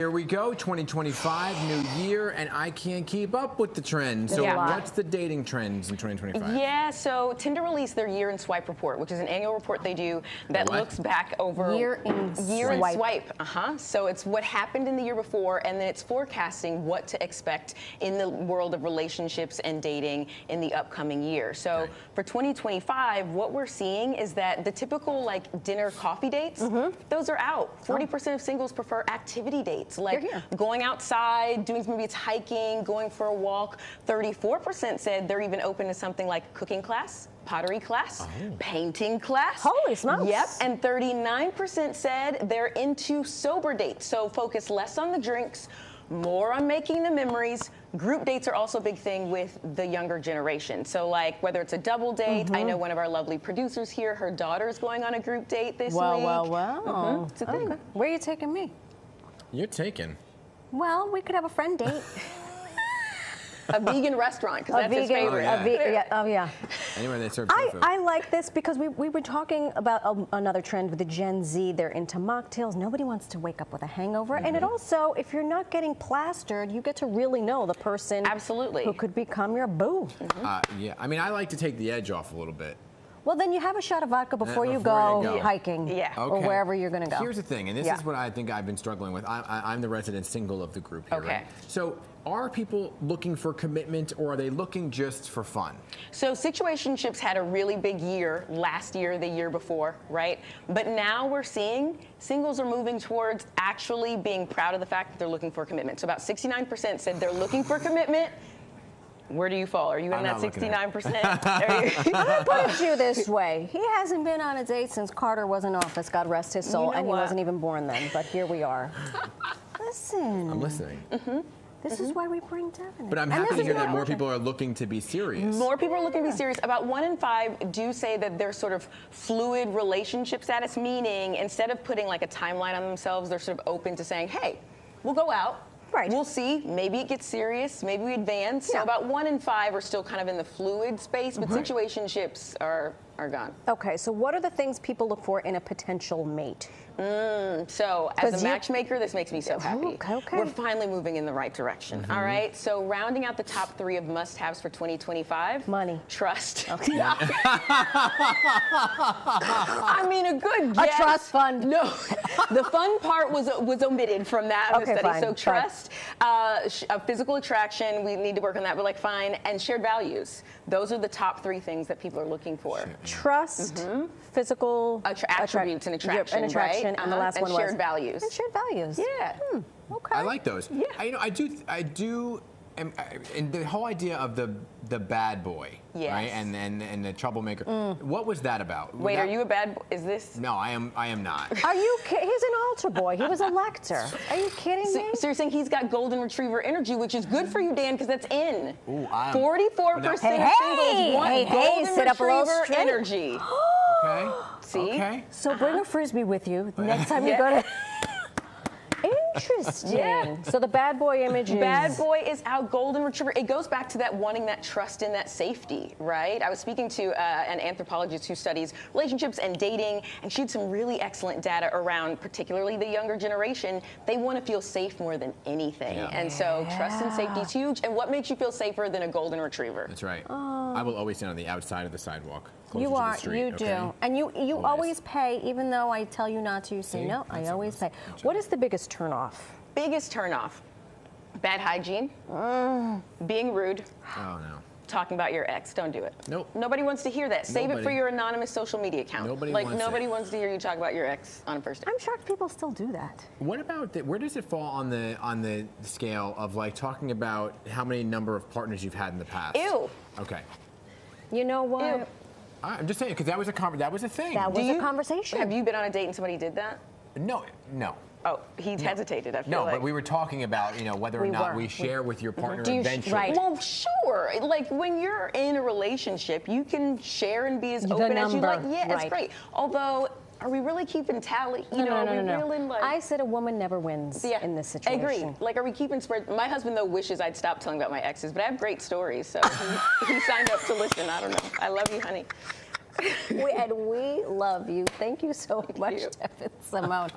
Here we go, 2025, new year, and I can't keep up with the trends. So what's the dating trends in 2025? Yeah, so Tinder released their year in swipe report, which is an annual report they do that looks back over year in swipe. So it's what happened in the year before, and then it's forecasting what to expect in the world of relationships and dating in the upcoming year. So for 2025, what we're seeing is that the typical like dinner coffee dates, those are out. 40% of singles prefer activity dates. Like going outside, doing maybe it's hiking, going for a walk. 34% said they're even open to something like cooking class, pottery class, painting class. Holy smokes. Yep, and 39% said they're into sober dates. So focus less on the drinks, more on making the memories. Group dates are also a big thing with the younger generation. So like whether it's a double date, I know one of our lovely producers here, her daughter's going on a group date this week. Wow. It's a thing. Where are you taking me? You're taken. Well, we could have a friend date. A vegan restaurant, because that's his favorite. Anywhere they serve tofu. I like this because we were talking about another trend with the Gen Z. They're into mocktails. Nobody wants to wake up with a hangover. And it also, if you're not getting plastered, you get to really know the person who could become your boo. Yeah, I mean, I like to take the edge off a little bit. Well, then you have a shot of vodka before you go hiking or wherever you're going to go. Here's the thing, and this is what I think I've been struggling with. I'm the resident single of the group here. Right? So are people looking for commitment, or are they looking just for fun? So situationships had a really big year last year, the year before, right? But now we're seeing singles are moving towards actually being proud of the fact that they're looking for commitment. So about 69% said they're looking for commitment. Where do you fall? Are you in that 69%? I'll put it to you this way. He hasn't been on a date since Carter was in office, God rest his soul, and he wasn't even born then, but here we are. Listen. I'm listening. This is why we bring Devyn. But I'm happy to hear that more people are looking to be serious. More people are looking to be serious. About 1 in 5 do say that they're sort of fluid relationship status, meaning instead of putting like a timeline on themselves, they're sort of open to saying, hey, we'll go out. We'll see. Maybe it gets serious. Maybe we advance. So about 1 in 5 are still kind of in the fluid space, but situationships are gone. Okay, so what are the things people look for in a potential mate? So as a matchmaker, this makes me so happy. We're finally moving in the right direction. All right. So rounding out the top 3 of must-haves for 2025. Money. Trust. I mean, a good guess. A trust fund. No, the fun part was omitted from that study. So trust, physical attraction, we need to work on that, but like fine, and shared values. Those are the top 3 things that people are looking for. Trust, physical attributes and attraction, right? And the last one was shared values. And shared values. Yeah. Okay. I like those. Yeah. I do. And the whole idea of the bad boy, right, and the troublemaker. What was that about? Wait, are you a bad boy? Is this? No, I am not. Are you? He's an altar boy. He was a lector. Are you kidding me? So you're saying he's got golden retriever energy, which is good for you, Dan, because that's in. 44% of singles want golden retriever energy. Okay. See? Okay. So bring a frisbee with you next time you go to. Interesting. So the bad boy image is... Bad boy is out, golden retriever. It goes back to that wanting that trust and that safety, right? I was speaking to an anthropologist who studies relationships and dating, and she had some really excellent data around particularly the younger generation. They want to feel safe more than anything. And so trust and safety is huge. And what makes you feel safer than a golden retriever? That's right. I will always stand on the outside of the sidewalk. You are, you do. And you always pay, even though I tell you not to, you say, no, I always pay. What is the biggest turnoff? Biggest turnoff. Bad hygiene. Being rude. Oh, no. Talking about your ex. Don't do it. Nope. Nobody wants to hear that. Save it for your anonymous social media account. Nobody wants to hear you talk about your ex on a first date. I'm shocked people still do that. What about where does it fall on the scale of like talking about how many number of partners you've had in the past? Ew. Okay. You know what? Ew. I'm just saying because that was a thing. That was a conversation. Have you been on a date and somebody did that? No. Oh, he hesitated. I feel like. But we were talking about whether or not we share with your partner eventually. Right. Well, sure. Like when you're in a relationship, you can share and be as open as you like. Yeah, that's great. Although, are we really keeping tally? No. I said a woman never wins in this situation. I agree. Like, are we keeping spread? My husband, though, wishes I'd stop telling about my exes, but I have great stories, so he signed up to listen. I don't know. I love you, honey. We love you. Thank you so much, Devyn Simone.